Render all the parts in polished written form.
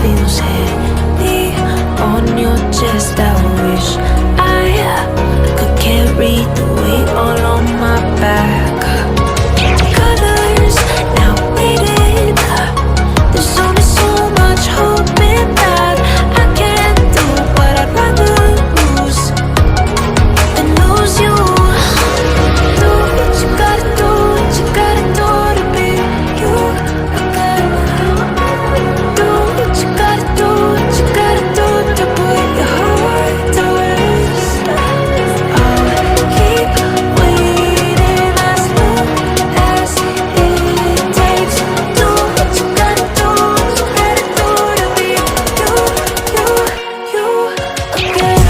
feels heavy on your chest. I wish I could carry the weight all on my back. Colors now faded. There's only so much hoping that I can do, but I'd rather lose than lose you. Do what you gotta do, what you gotta do to be you again. Do what you gotta do, what you gotta do to put your heart to rest. I'll keep waiting as long as it takes. Do what you gotta do, what you gotta do to be you again.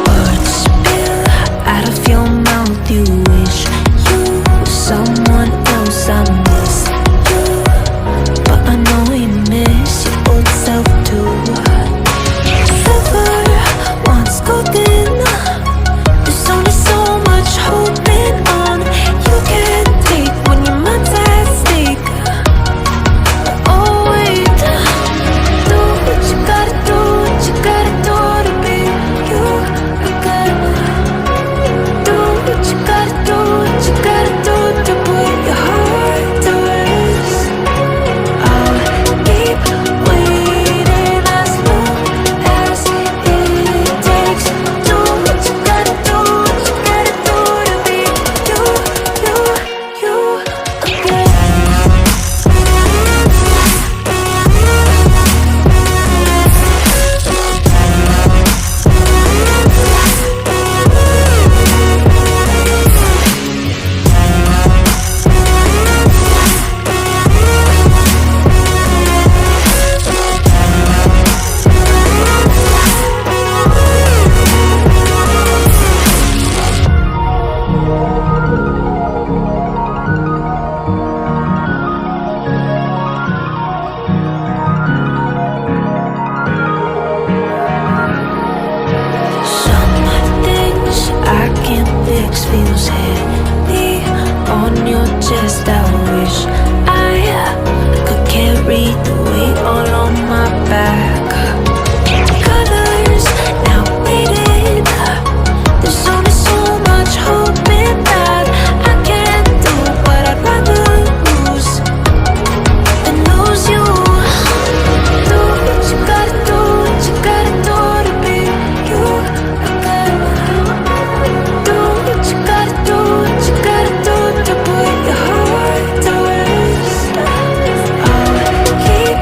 Words spill out of your mouth. You wish you were someone else. I miss you, but I know you miss your old self too. Silver once golden. There's only so much holding on. You can't take when your mind's at stake. Oh wait, do what you gotta do, what you gotta do to be you again. Do what you gotta do, what you gotta do to put your heart to rest. I'll keep waiting as long as it takes. Do what you gotta do, what you gotta do to be you again. Some things I can't fix feels heavy on your chest. I wish I could carry the weight all on my back. Colors now faded. There's only so much hoping that I can do, but I'd rather lose than lose you. Do what you gotta do, what you gotta do to be you again. Do what you gotta do, what you gotta do to put your heart to rest. I'll keep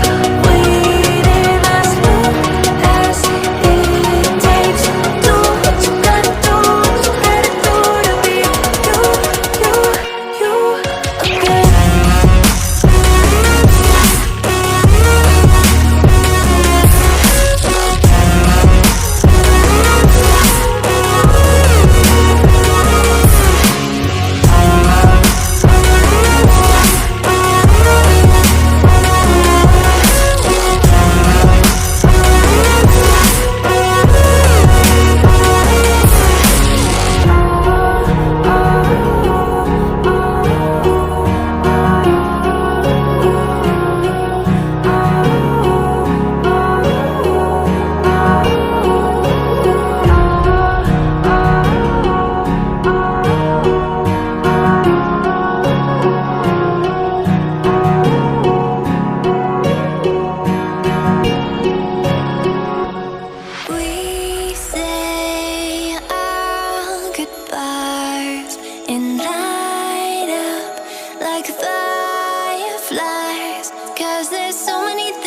'cause there's so many things